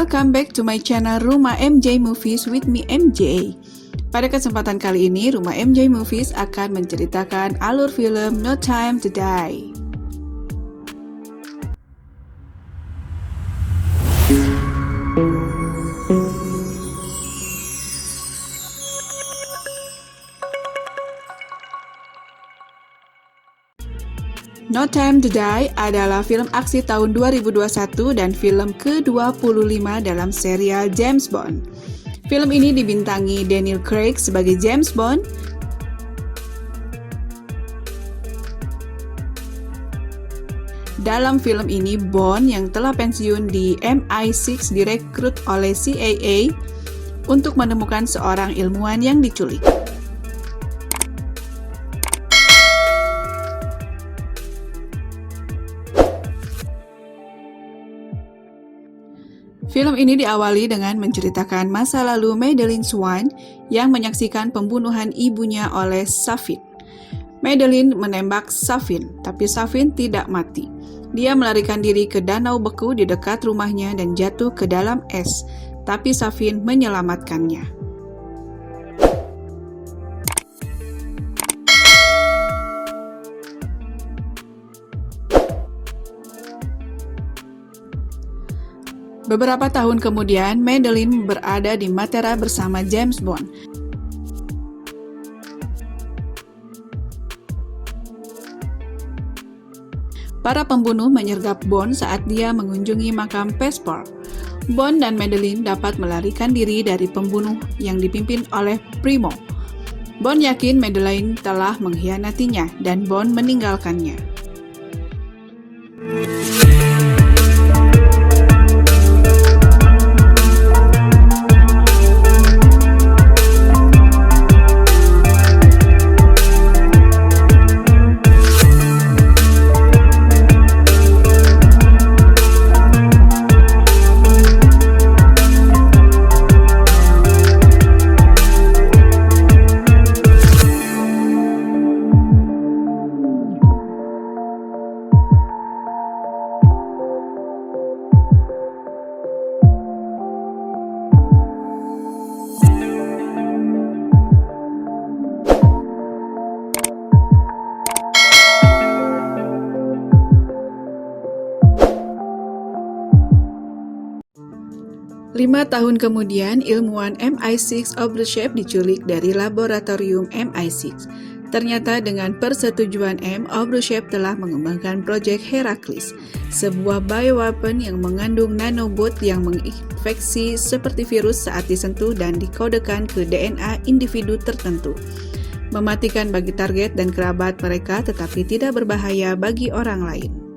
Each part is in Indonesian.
Welcome back to my channel Rumah MJ Movies with me MJ. Pada kesempatan kali ini, Rumah MJ Movies akan menceritakan alur film No Time to Die. No Time to Die adalah film aksi tahun 2021 dan film ke-25 dalam serial James Bond. Film ini dibintangi Daniel Craig sebagai James Bond, dalam film ini, Bond yang telah pensiun di MI6 direkrut oleh CIA untuk menemukan seorang ilmuwan yang diculik. Film ini diawali dengan menceritakan masa lalu Madeleine Swan yang menyaksikan pembunuhan ibunya oleh Safin. Madeleine menembak Safin, tapi Safin tidak mati. Dia melarikan diri ke danau beku di dekat rumahnya dan jatuh ke dalam es, tapi Safin menyelamatkannya. Beberapa tahun kemudian, Madeleine berada di Matera bersama James Bond. Para pembunuh menyergap Bond saat dia mengunjungi makam Passport. Bond dan Madeleine dapat melarikan diri dari pembunuh yang dipimpin oleh Primo. Bond yakin Madeleine telah mengkhianatinya dan Bond meninggalkannya. Lima tahun kemudian, ilmuwan MI6 Obrushev diculik dari laboratorium MI6. Ternyata dengan persetujuan M, Obrushev telah mengembangkan proyek Heracles, sebuah bioweapon yang mengandung nanobot yang menginfeksi seperti virus saat disentuh dan dikodekan ke DNA individu tertentu, mematikan bagi target dan kerabat mereka tetapi tidak berbahaya bagi orang lain.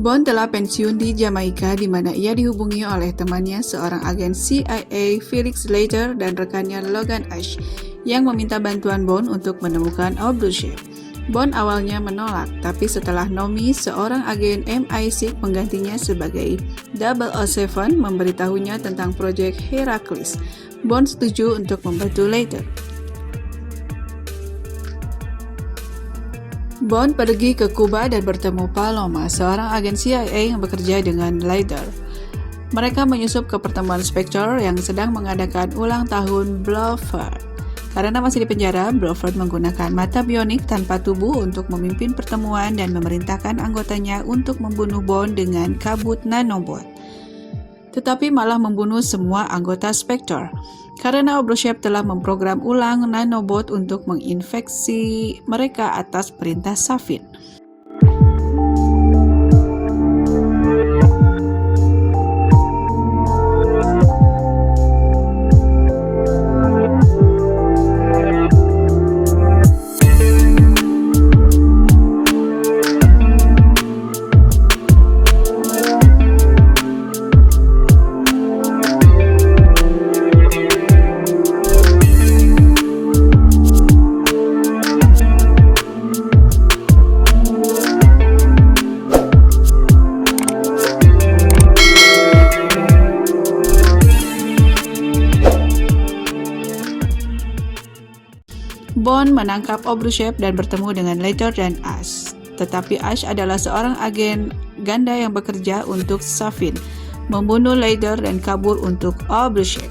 Bond telah pensiun di Jamaika di mana ia dihubungi oleh temannya seorang agen CIA Felix Leiter dan rekannya Logan Ash yang meminta bantuan Bond untuk menemukan Obrushev. Bond awalnya menolak, tapi setelah Nomi, seorang agen MI6 penggantinya sebagai 007, memberitahunya tentang proyek Heracles, Bond setuju untuk membantu Leiter. Bond pergi ke Kuba dan bertemu Paloma, seorang agen CIA yang bekerja dengan Leiter. Mereka menyusup ke pertemuan Spectre yang sedang mengadakan ulang tahun Blofeld. Karena masih di penjara, Blofeld menggunakan mata bionik tanpa tubuh untuk memimpin pertemuan dan memerintahkan anggotanya untuk membunuh Bond dengan kabut nanobot. Tetapi malah membunuh semua anggota Spectre. Karena Obrushev telah memprogram ulang nanobot untuk menginfeksi mereka atas perintah Safin. menangkap Obruchev dan bertemu dengan Ledger dan Ash. Tetapi Ash adalah seorang agen ganda yang bekerja untuk Safin, membunuh Ledger dan kabur untuk Obruchev.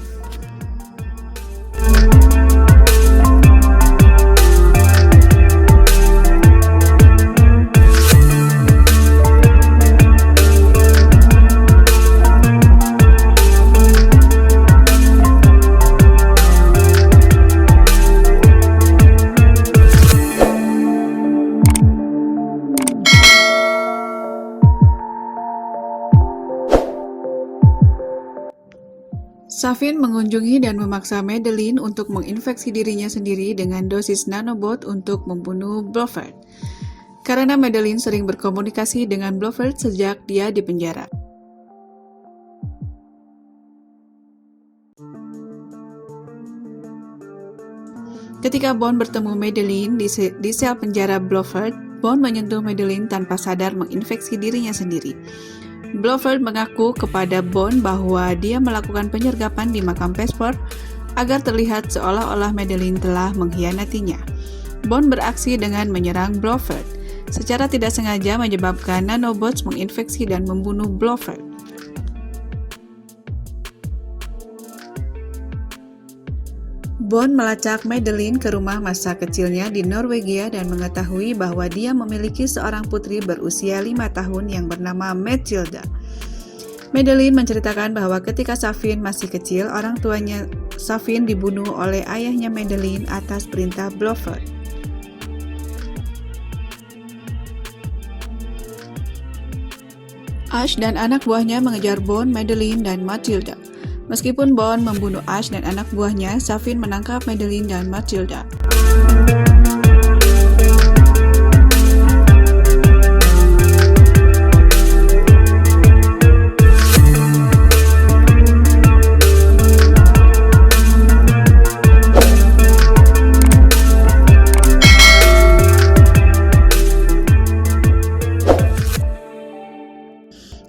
Safin mengunjungi dan memaksa Madeline untuk menginfeksi dirinya sendiri dengan dosis nanobot untuk membunuh Blofeld. Karena Madeline sering berkomunikasi dengan Blofeld sejak dia di penjara. Ketika Bond bertemu Madeline di sel penjara Blofeld, Bond menyentuh Madeline tanpa sadar menginfeksi dirinya sendiri. Blofeld mengaku kepada Bond bahwa dia melakukan penyergapan di makam Vesper agar terlihat seolah-olah Madeline telah mengkhianatinya. Bond beraksi dengan menyerang Blofeld, secara tidak sengaja menyebabkan nanobots menginfeksi dan membunuh Blofeld. Bond melacak Madeline ke rumah masa kecilnya di Norwegia dan mengetahui bahwa dia memiliki seorang putri berusia 5 tahun yang bernama Matilda. Madeline menceritakan bahwa ketika Safin masih kecil, orang tuanya Safin dibunuh oleh ayahnya Madeline atas perintah Blofeld. Ash dan anak buahnya mengejar Bond, Madeline, dan Matilda. Meskipun Bond membunuh Ash dan anak buahnya, Safin menangkap Madeline dan Matilda.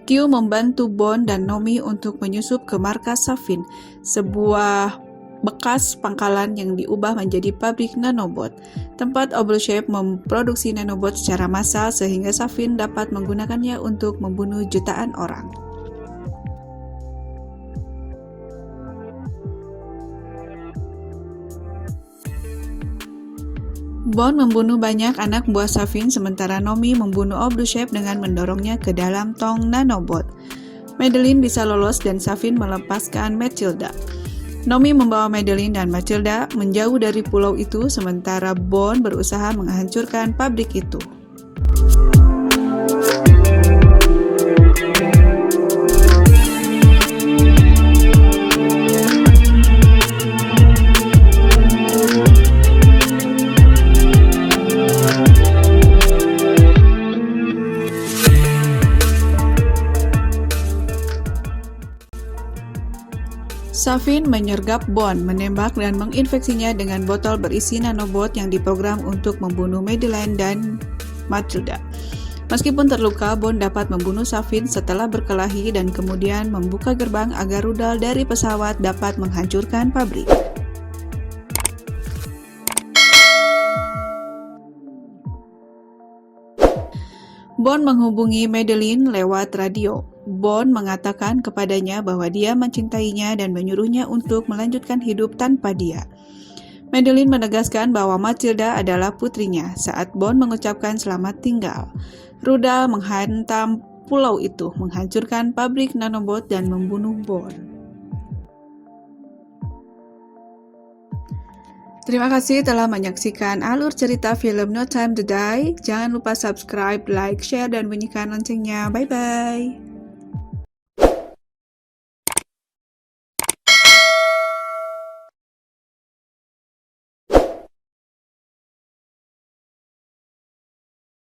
Q membantu Bond dan Nomi untuk menyusup ke markas Safin, sebuah bekas pangkalan yang diubah menjadi pabrik nanobot, tempat Obruchev memproduksi nanobot secara massal sehingga Safin dapat menggunakannya untuk membunuh jutaan orang. Bond membunuh banyak anak buah Safin sementara Nomi membunuh Obruchev dengan mendorongnya ke dalam tong nanobot. Madeline bisa lolos dan Safin melepaskan Matilda. Nomi membawa Madeline dan Matilda menjauh dari pulau itu sementara Bond berusaha menghancurkan pabrik itu. Safin menyergap Bond, menembak dan menginfeksinya dengan botol berisi nanobot yang diprogram untuk membunuh Madeline dan Matilda. Meskipun terluka, Bond dapat membunuh Safin setelah berkelahi dan kemudian membuka gerbang agar rudal dari pesawat dapat menghancurkan pabrik. Bond menghubungi Madeline lewat radio. Bond mengatakan kepadanya bahwa dia mencintainya dan menyuruhnya untuk melanjutkan hidup tanpa dia. Madeline menegaskan bahwa Matilda adalah putrinya saat Bond mengucapkan selamat tinggal. Rudal menghantam pulau itu, menghancurkan pabrik nanobot dan membunuh Bond. Terima kasih telah menyaksikan alur cerita film No Time to Die. Jangan lupa subscribe, like, share, dan bunyikan loncengnya. Bye-bye.